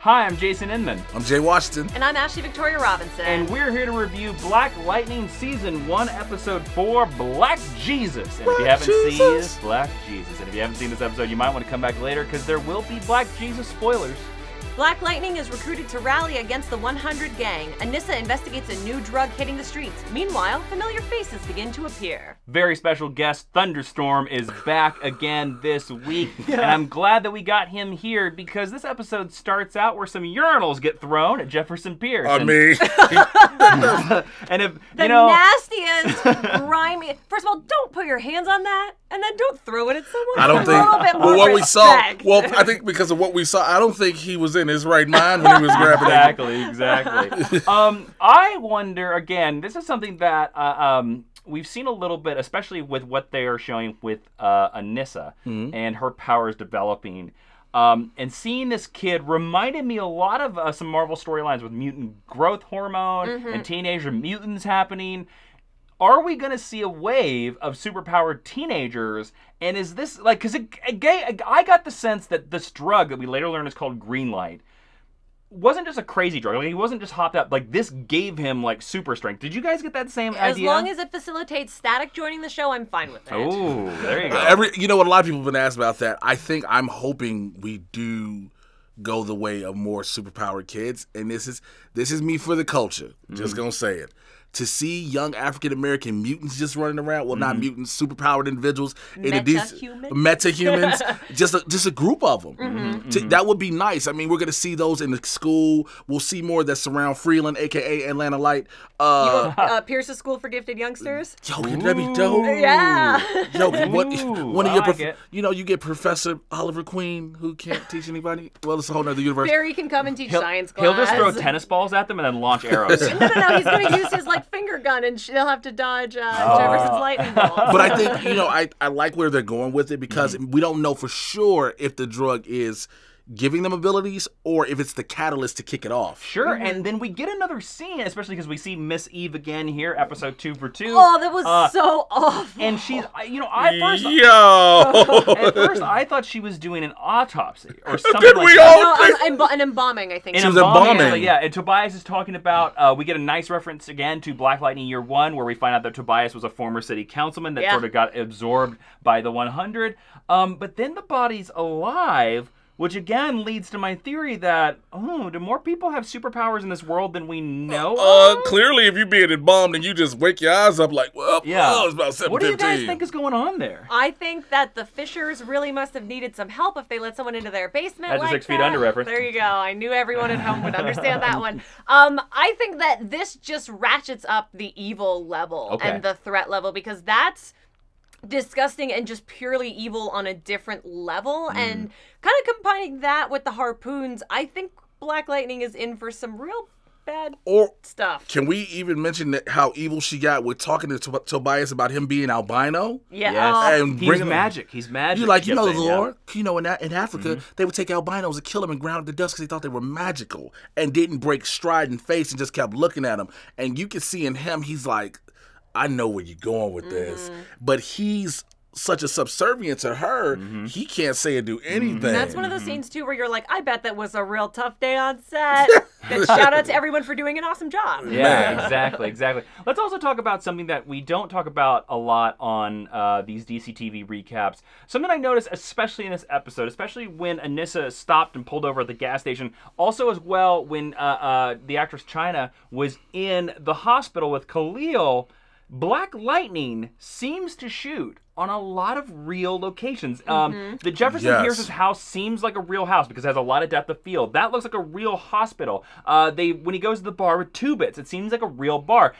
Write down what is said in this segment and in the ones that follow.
Hi, I'm Jason Inman. I'm Jay Washington. And I'm Ashley Victoria Robinson. And we're here to review Black Lightning Season 1, Episode 4, Black Jesus. And if you haven't seen this, Black Jesus. And if you haven't seen this episode, you might want to come back later because there will be Black Jesus spoilers. Black Lightning is recruited to rally against the 100 gang. Anissa investigates a new drug hitting the streets. Meanwhile, familiar faces begin to appear. Very special guest, Thunderstorm, is back again this week. And I'm glad that we got him here because this episode starts out where some urinals get thrown at Jefferson Pierce. I mean... and if, the nastiest, grimy... First of all, don't put your hands on that, and then don't throw it at someone. I don't think... A little bit more what we saw... respect. Well, I think because of what we saw, I don't think he was in his right mind when he was grabbing it. Exactly. I wonder, again, this is something that we've seen a little bit, especially with what they are showing with Anissa and her powers developing. And seeing this kid reminded me a lot of some Marvel storylines with mutant growth hormone and teenager mutants happening. Are we going to see a wave of superpowered teenagers? And is this, like, because I got the sense that this drug that we later learn is called Greenlight wasn't just a crazy drug. Like, he wasn't just hopped up. Like, this gave him, like, super strength. Did you guys get that same idea? As long as it facilitates Static joining the show, I'm fine with it. Oh, there you go. You know what? A lot of people have been asked about that. I'm hoping we do go the way of more superpowered kids. And this is me for the culture. Just gonna say it. To see young African-American mutants just running around, well, not mutants, superpowered individuals. Meta-humans. just a group of them. That would be nice. I mean, we're going to see those in the school. We'll see more that surround Freeland, a.k.a. Atlanta Light. Pierce's School for Gifted Youngsters. Yo, that'd be dope. Yeah. Yo, one of your, you get Professor Oliver Queen, who can't teach anybody. Well, it's a whole other universe. Barry can come and teach science class. He'll just throw tennis balls at them and then launch arrows. No, he's going to use his, finger gun, and they'll have to dodge Jefferson's lightning bolt. But I think, I like where they're going with it because we don't know for sure if the drug is giving them abilities or if it's the catalyst to kick it off. Sure, and then we get another scene, especially because we see Miss Eve again here, episode 2 for 2. Oh, that was so awful. And she's, at first I thought she was doing an autopsy or something Did like we that. all An embalming, I think. She was embalming. Yeah, and Tobias is talking about, we get a nice reference again to Black Lightning Year 1, where we find out that Tobias was a former city councilman that sort of got absorbed by the 100. But then the body's alive, which again leads to my theory that, do more people have superpowers in this world than we know? Clearly, if you're being embalmed and you just wake your eyes up like, it's about 7:15. What do you guys think is going on there? I think that the Fishers really must have needed some help if they let someone into their basement. That's a 6 Feet Under reference. There you go. I knew everyone at home would understand that one. I think that this just ratchets up the evil level and the threat level because that's disgusting and just purely evil on a different level. And kind of combining that with the harpoons, I think Black Lightning is in for some real bad stuff. Can we even mention how evil she got with talking to Tobias about him being albino? Yeah. Yes. And He's magic. He's magic. You're like, the lore. In Africa, they would take albinos and kill them and ground up to dust because they thought they were magical and didn't break stride and face and just kept looking at them. And you can see in him, he's like, I know where you're going with this. But he's such a subservient to her, he can't say or do anything. That's one of those scenes, too, where you're like, I bet that was a real tough day on set. And shout out to everyone for doing an awesome job. Yeah, exactly. Let's also talk about something that we don't talk about a lot on these DC TV recaps. Something I noticed, especially in this episode, especially when Anissa stopped and pulled over at the gas station. Also, as well, when the actress China was in the hospital with Khalil, Black Lightning seems to shoot on a lot of real locations. The Jefferson Pierce's house seems like a real house because it has a lot of depth of field. That looks like a real hospital. When he goes to the bar with Two Bits, it seems like a real bar.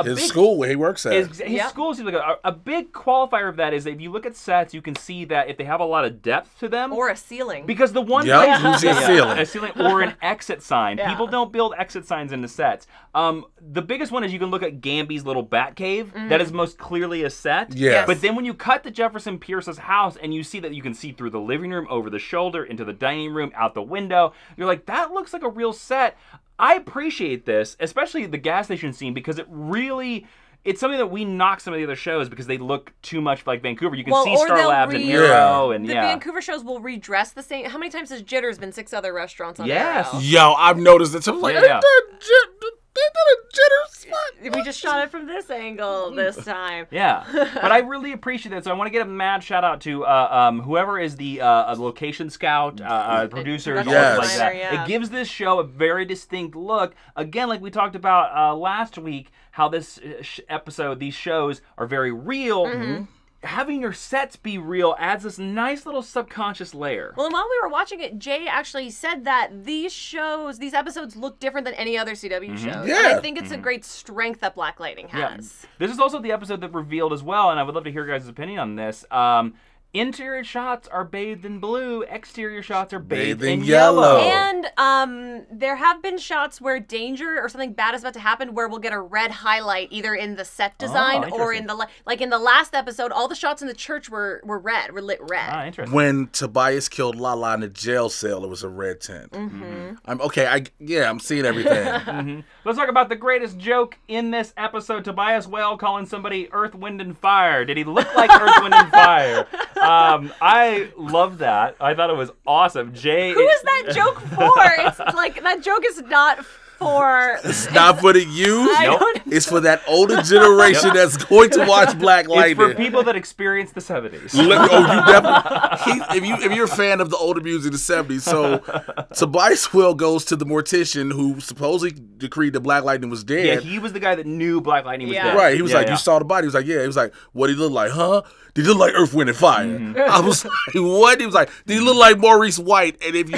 His school where he works at. His school seems like a big qualifier of that is that if you look at sets, you can see that if they have a lot of depth to them. Or a ceiling. Because the one usually a ceiling or an exit sign. People don't build exit signs into sets. The biggest one is you can look at Gamby's little bat cave. That is most clearly a set. Yes. But then when you cut to Jefferson Pierce's house and you see that you can see through the living room, over the shoulder, into the dining room, out the window, you're like, that looks like a real set. I appreciate this, especially the gas station scene, because it really it's something that we knock some of the other shows because they look too much like Vancouver. You can see or Star Labs and Arrow, and the Vancouver shows will redress the same. How many times has Jitters been 6 other restaurants on Arrow? Yo, I've noticed it. So I'm like, they did a Jitters. We just shot it from this angle this time. Yeah, but I really appreciate that. So I want to give a mad shout out to whoever is the location scout, producer, like that. Yeah. It gives this show a very distinct look. Again, like we talked about last week, how this episode, these shows are very real. Mm-hmm. Having your sets be real adds this nice little subconscious layer. Well, and while we were watching it, Jay actually said that these episodes look different than any other CW shows. Yeah. And I think it's a great strength that Black Lightning has. Yeah. This is also the episode that revealed as well, and I would love to hear your guys' opinion on this. Interior shots are bathed in blue. Exterior shots are bathed in yellow. And there have been shots where danger or something bad is about to happen where we'll get a red highlight either in the set design or in the in the last episode, all the shots in the church were lit red. Ah, interesting. When Tobias killed Lala in the jail cell, it was a red tint. Mm-hmm. I'm seeing everything. Mm-hmm. Let's talk about the greatest joke in this episode. Tobias Whale calling somebody Earth, Wind, and Fire. Did he look like Earth, Wind, and Fire? I love that. I thought it was awesome. Jay, who is that joke for? It's like that joke is not for. It's not for the youth. Nope. It's for that older generation that's going to watch Black Lightning. It's for people that experienced the 70s. You definitely. If you're a fan of the older music of the 70s, so Tobias Whale goes to the mortician who supposedly decreed that Black Lightning was dead. Yeah, he was the guy that knew Black Lightning was dead. Right. He was you saw the body. He was like, yeah. He was like, what did he look like? Huh? Did he look like Earth, Wind, and Fire? Mm-hmm. I was like, what? He was like, did he look like Maurice White? And if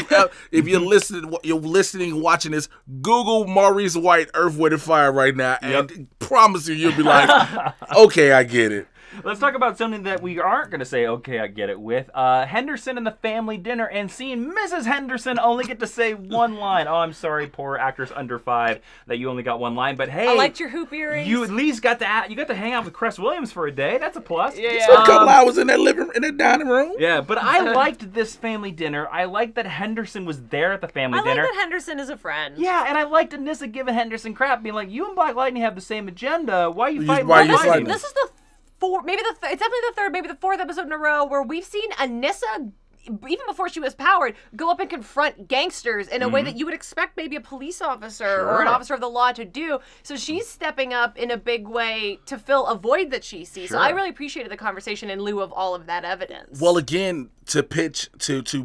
you're listening, watching this, Google Maurice White, Earth, Wind, and Fire right now, and promise you'll be like, okay, I get it. Let's talk about something that we aren't going to say, okay, I get it, with. Henderson and the family dinner, and seeing Mrs. Henderson only get to say one line. Oh, I'm sorry, poor actress under 5, that you only got one line. But hey, I liked your hoop earrings. You at least got to hang out with Cress Williams for a day. That's a plus. Yeah. So a couple hours in that dining room. Yeah, but I liked this family dinner. I liked that Henderson was there at the family dinner. I like that Henderson is a friend. Yeah, and I liked Anissa giving Henderson crap, being like, you and Black Lightning have the same agenda. Why are you fighting Black Lightning? This is the it's definitely the third, maybe the fourth episode in a row where we've seen Anissa, even before she was powered, go up and confront gangsters in a way that you would expect maybe a police officer or an officer of the law to do. So she's stepping up in a big way to fill a void that she sees. So I really appreciated the conversation in lieu of all of that evidence. Well, again, to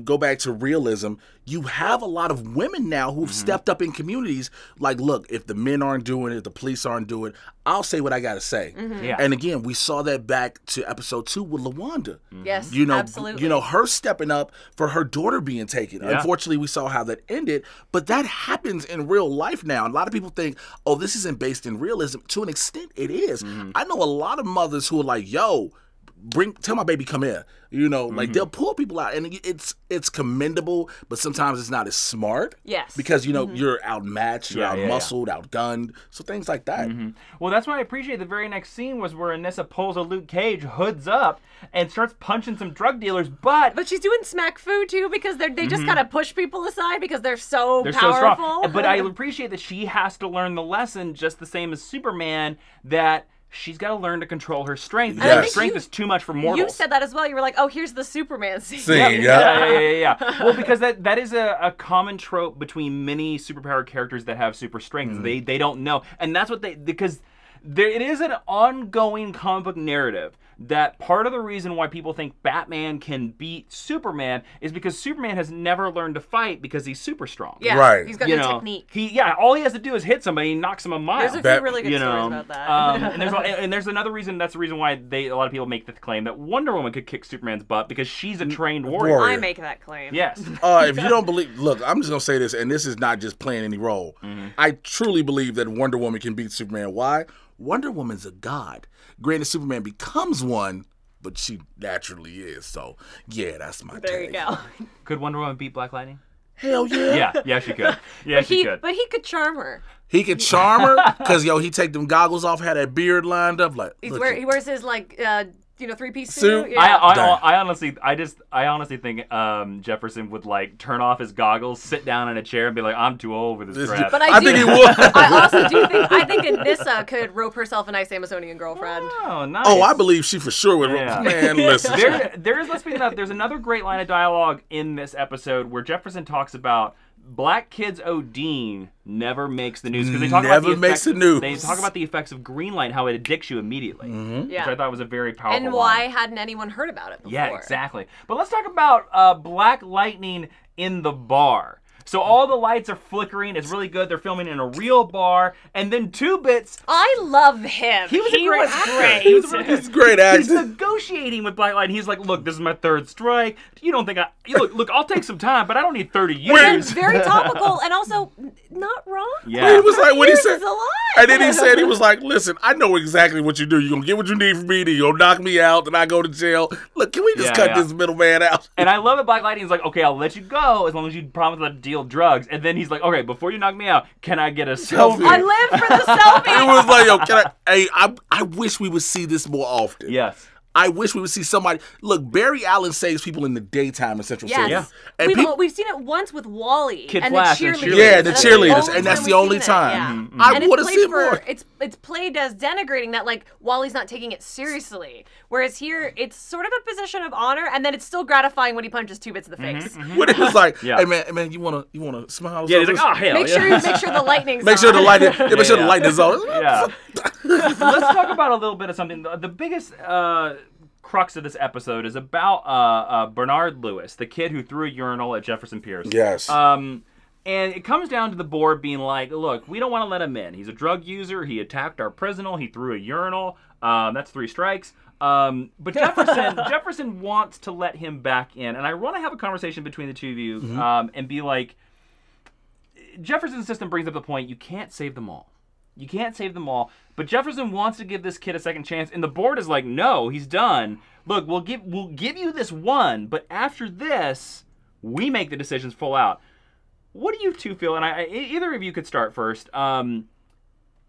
go back to realism, you have a lot of women now who've stepped up in communities. Like, look, if the men aren't doing it, if the police aren't doing it, I'll say what I got to say. Mm-hmm. Yeah. And again, we saw that back to episode 2 with LaWanda. Yes, absolutely. Her stepping up for her daughter being taken. Yeah. Unfortunately, we saw how that ended, but that happens in real life now. A lot of people think, oh, this isn't based in realism. To an extent, it is. Mm-hmm. I know a lot of mothers who are like, yo, tell my baby come here. Like they'll pull people out, and it's commendable, but sometimes it's not as smart. Yes. Because you're outmatched, you're outmuscled, outgunned, so things like that. Mm-hmm. Well, that's why I appreciate the very next scene was where Anissa pulls a Luke Cage, hoods up, and starts punching some drug dealers. But she's doing smack fu too, because they just kind of push people aside because they're so powerful. So strong. But I appreciate that she has to learn the lesson, just the same as Superman, that she's got to learn to control her strength. Yes. Her strength is too much for mortals. You said that as well. You were like, oh, here's the Superman scene. Yeah. Well, because that is a common trope between many superpowered characters that have super strength. They don't know. And that's what because it is an ongoing comic book narrative that part of the reason why people think Batman can beat Superman is because Superman has never learned to fight because he's super strong. Yeah, right. He's got no technique. All he has to do is hit somebody and knocks him a mile. There's a few really good stories about that. And there's another reason. That's the reason why a lot of people make the claim that Wonder Woman could kick Superman's butt because she's a trained warrior. I make that claim. Yes. If you don't believe, look, I'm just gonna say this, and this is not just playing any role. Mm-hmm. I truly believe that Wonder Woman can beat Superman. Why? Wonder Woman's a god. Granted, Superman becomes one, but she naturally is. So, yeah, that's my There you go. Could Wonder Woman beat Black Lightning? Hell yeah. Yeah, she could. Yeah, she could. But he could charm her. He could charm her because, he take them goggles off, had that beard lined up. Like he wears his, three-piece Suit. suit. Yeah. I honestly think Jefferson would like turn off his goggles, sit down in a chair, and be like, "I'm too old for this crap." But I think he would. I also do think Anissa could rope herself a nice Amazonian girlfriend. Oh, nice. Oh, I believe she for sure would. Yeah. Man, listen. Let's speak enough. There's another great line of dialogue in this episode where Jefferson talks about black kids ODing never makes the news because they talk about the makes effects, the news. They talk about the effects of green light, how it addicts you immediately, which I thought was a very powerful. And why line. hadn't anyone heard about it before? Yeah, exactly. But let's talk about Black Lightning in the bar. So all the lights are flickering. It's really good. They're filming in a real bar. And then Two Bits. I love him. He was a great actor. He's a great actor. He's negotiating with Black Lightning. He's like, look, this is my third strike. You don't think look, I'll take some time, but I don't need 30 years. Very topical and also not wrong. Yeah. He was like, when he said, a lot. and then he said, he was like, listen, I know exactly what you do. You're going to get what you need from me. Then you're going to knock me out. Then I go to jail. Look, can we just cut this middleman out? And I love it. Black Lightning's like, okay, I'll let you go as long as you promise not to deal drugs. And then he's like, okay, before you knock me out, can I get a selfie? I live for the selfie. It was like, yo, I wish we would see this more often. Yes. I wish we would see somebody. Look, Barry Allen saves people in the daytime in Central City. Yeah. And We've seen it once with Wally Kid and Flash the and cheerleaders. Yeah, the cheerleaders, and that's the only time. I And want to see more. It's played as denigrating that like Wally's not taking it seriously, whereas here it's sort of a position of honor, and then it's still gratifying when he punches Two Bits in the face. When it was like, hey man, you wanna smile? Yeah, he's like, oh hell. Make sure the lightning's Make sure the on. light. Make sure the light is on. Yeah. Let's talk about a little bit of something. The biggest crux of this episode is about Bernard Lewis, the kid who threw a urinal at Jefferson Pierce. Yes. And it comes down to the board being like, look, we don't want to let him in. He's a drug user. He attacked our prisoner. He threw a urinal. That's 3 strikes. But Jefferson wants to let him back in. And I want to have a conversation between the two of you and be like, Jefferson's system brings up the point, you can't save them all. You can't save them all. But Jefferson wants to give this kid a second chance, and the board is like, no, he's done. Look, we'll give you this one, but after this, we make the decisions full out. What do you two feel? And either of you could start first.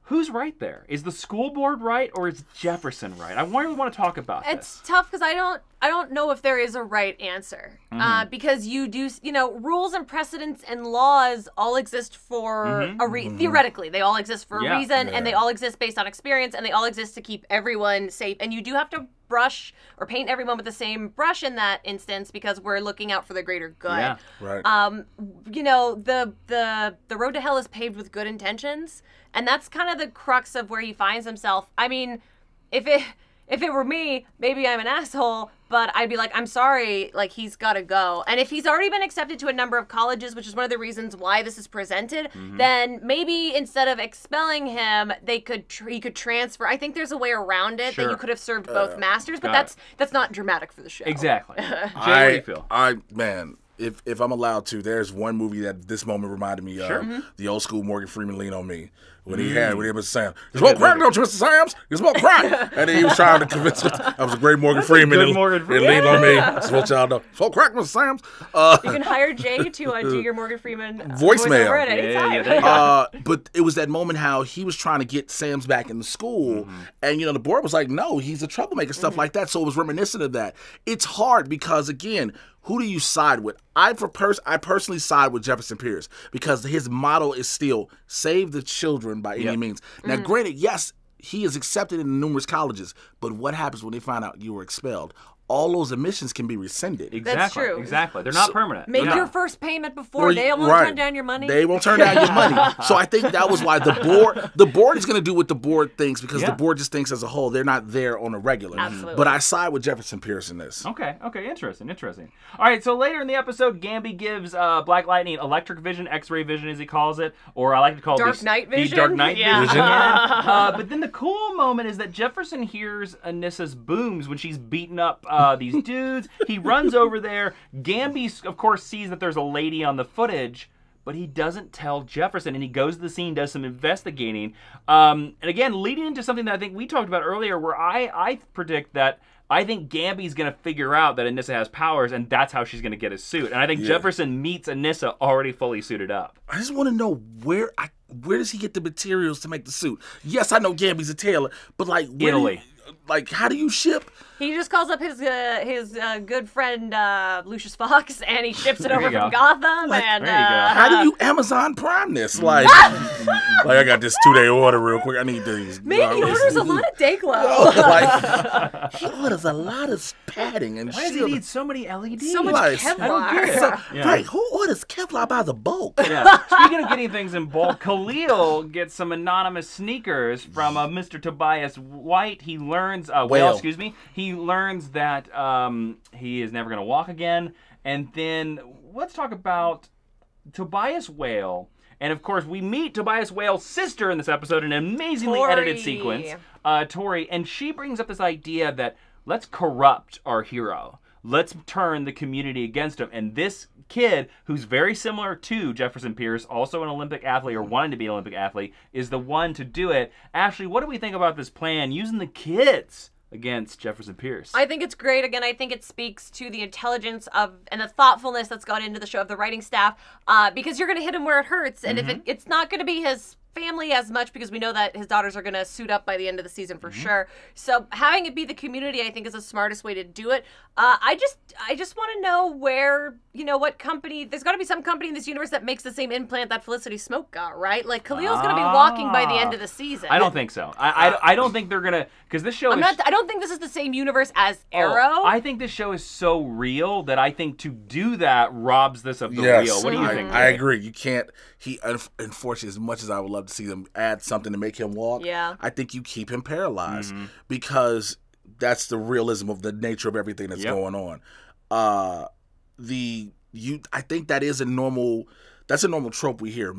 Who's right there? Is the school board right, or is Jefferson right? I really want to talk about this. It's tough because I don't know if there is a right answer. Because you do, rules and precedents and laws all exist for theoretically, they all exist for a reason, and they all exist based on experience, and they all exist to keep everyone safe. And you do have to brush or paint everyone with the same brush in that instance because we're looking out for the greater good. Yeah. Right. The road to hell is paved with good intentions, and that's kind of the crux of where he finds himself. I mean, if it were me, maybe I'm an asshole, but I'd be like, I'm sorry, like, he's got to go. And if he's already been accepted to a number of colleges, which is one of the reasons why this is presented, then maybe instead of expelling him, he could transfer. I think there's a way around it that you could have served both masters, but that's not dramatic for the show. Exactly. Jay, what do you feel? Man, if I'm allowed to, there's one movie that this moment reminded me of. The old school Morgan Freeman, Lean on Me. When he was saying, you smoke crack, don't you, Mr. Sam's? You smoke crack. And then he was trying to convince us. That was a great Morgan Freeman. And Lean on Me. That's what y'all know. Smoke crack, Mr. Sam's. You can hire Jay to do your Morgan Freeman voicemail at any time. But it was that moment how he was trying to get Sam's back in the school. And, the board was like, no, he's a troublemaker, stuff like that. So it was reminiscent of that. It's hard because, again, who do you side with? I personally side with Jefferson Pierce because his motto is still save the children by any means. Now, granted, yes, he is accepted in numerous colleges, but what happens when they find out you were expelled? All those admissions can be rescinded. Exactly. That's true. Exactly. They're not permanent. Make your first payment before. They won't turn down your money. They won't turn down your money. So I think that was why the board is going to do what the board thinks because the board just thinks as a whole. They're not there on a regular. Absolutely. But I side with Jefferson Pierce in this. Okay. Interesting. All right, so later in the episode, Gamby gives Black Lightning electric vision, X-ray vision as he calls it, or I like to call it Dark Night vision. The Dark Night Yeah. vision. But then the cool moment is that Jefferson hears Anissa's booms when she's beating up these dudes. He runs over there. Gamby, of course, sees that there's a lady on the footage, but he doesn't tell Jefferson, and he goes to the scene, does some investigating. And again, leading into something that I think we talked about earlier, where I predict that I think Gamby's going to figure out that Anissa has powers, and that's how she's going to get his suit. And I think Jefferson meets Anissa already fully suited up. I just want to know where does he get the materials to make the suit? Yes, I know Gamby's a tailor, but like Italy. like, how do you ship? He just calls up his good friend Lucius Fox, and he ships it over you from go. Gotham. There And you go. How do you Amazon Prime this? Like, like I got this 2-day order real quick. I need these. man, he orders a lot of Oh, Dayglow. like, he orders a lot of padding and Why does he need so many LEDs? So much Right. Kevlar. I don't get it. So, Yeah. Right, who orders Kevlar by the bulk? Yeah. Speaking of getting things in bulk, Khalil gets some anonymous sneakers from Mr. Tobias White. He learns, Whale. excuse me. He learns that he is never going to walk again. And then let's talk about Tobias Whale. And of course, we meet Tobias Whale's sister in this episode in an amazingly Tori. edited sequence, Tori. And she brings up this idea that let's corrupt our hero. Let's turn the community against him. And this kid, who's very similar to Jefferson Pierce, also an Olympic athlete or wanting to be an Olympic athlete, is the one to do it. Ashley, what do we think about this plan using the kids against Jefferson Pierce? I think it's great. Again, I think it speaks to the intelligence of and the thoughtfulness that's gone into the show of the writing staff, because you're going to hit him where it hurts, and if it's not going to be his family as much, because we know that his daughters are going to suit up by the end of the season for sure. So having it be the community, I think, is the smartest way to do it. I just want to know where, what company. There's got to be some company in this universe that makes the same implant that Felicity Smoke got, right? Like Khalil's going to be walking by the end of the season. I don't think so. I don't think they're gonna, because this show I don't think this is the same universe as Arrow. I think this show is so real that I think to do that robs this of the Yes, real. What do you think? I agree. You can't. He unfortunately, as much as I would love to see them add something to make him walk, Yeah. I think you keep him paralyzed because that's the realism of the nature of everything that's going on. I think that is a normal. That's a normal trope we hear.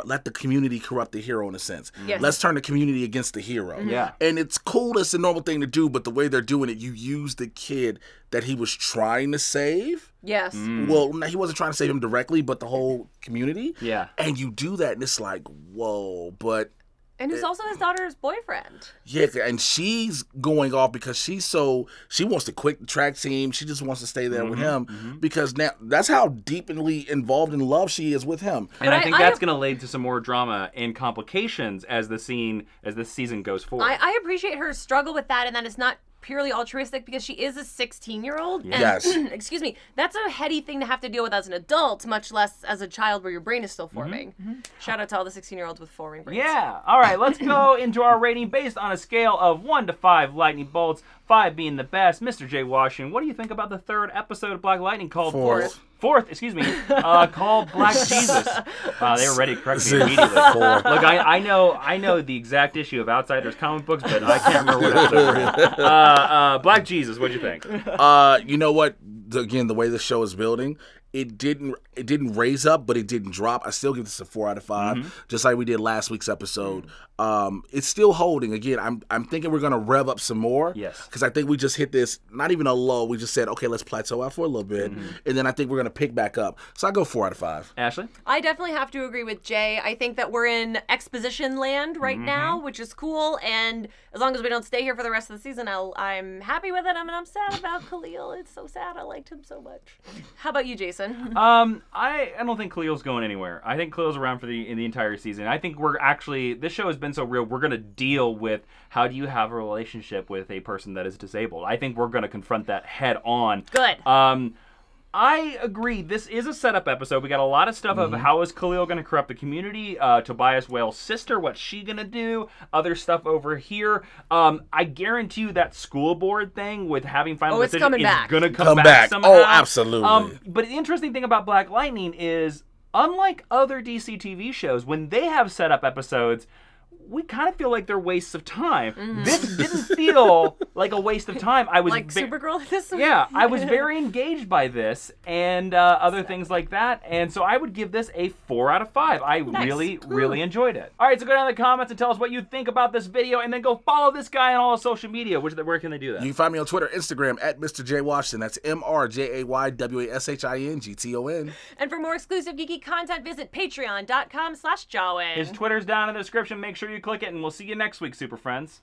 Let the community corrupt the hero in a sense. Yes. Let's turn the community against the hero. Yeah. And it's cool. It's a normal thing to do. But the way they're doing it, you use the kid that he was trying to save. Yes. Well, he wasn't trying to save him directly, but the whole community. Yeah. And you do that, and it's like, whoa. But And who's also his daughter's boyfriend. yeah, and she's going off because she wants to quit the track team. She just wants to stay there with him because now that's how deeply involved in love she is with him. And But I think I that's going to lead to some more drama and complications as the season goes forward. I appreciate her struggle with that, and that it's not purely altruistic because she is a 16-year-old. And, Yes. excuse me, that's a heady thing to have to deal with as an adult, much less as a child where your brain is still forming. Shout out to all the 16-year-olds with forming brains. Yeah. All right, let's go into our rating based on a scale of 1 to 5 lightning bolts, 5 being the best. Mr. J. Washington, what do you think about the third episode of Black Lightning called Fourth, excuse me, called Black Jesus. They were ready to correct me immediately. Look, I know the exact issue of Outsiders comic books, but I can't remember what episode we're in. Black Jesus, what'd you think? You know what? Again, the way the show is building, it didn't raise up, but it didn't drop. I still give this a 4 out of 5, just like we did last week's episode. It's still holding. Again, I'm thinking we're gonna rev up some more. Yes. Because I think we just hit this, not even a low. We just said, okay, let's plateau out for a little bit, and then I think we're gonna pick back up. So I go 4 out of 5. Ashley? I definitely have to agree with Jay. I think that we're in exposition land right now, which is cool. And as long as we don't stay here for the rest of the season, I'm happy with it. I mean, I'm sad about Khalil. It's so sad. I liked him so much. How about you, Jason? I don't think Khalil's going anywhere. I think Khalil's around for the entire season. I think this show has been so real. We're gonna deal with how do you have a relationship with a person that is disabled. I think we're gonna confront that head on. Good. I agree. This is a setup episode. We got a lot of stuff of how is Khalil going to corrupt the community. Tobias Whale's sister, what's she going to do? Other stuff over here. I guarantee you that school board thing with having final decision is going to come back somehow. Oh, absolutely. But the interesting thing about Black Lightning is, unlike other DC TV shows, when they have setup episodes, we kind of feel like they're wastes of time. This didn't feel like a waste of time. I was like Supergirl this week? Yeah, I was very engaged by this and other things like that. And so I would give this a 4 out of 5. I really enjoyed it. All right, so go down in the comments and tell us what you think about this video, and then go follow this guy on all social media. Where can they do that? You can find me on Twitter, Instagram, at Mr. J. Washington. That's MrJaywashington. And for more exclusive geeky content, visit patreon.com/Jawin. His Twitter's down in the description. Make sure you click it, and we'll see you next week, Super Friends.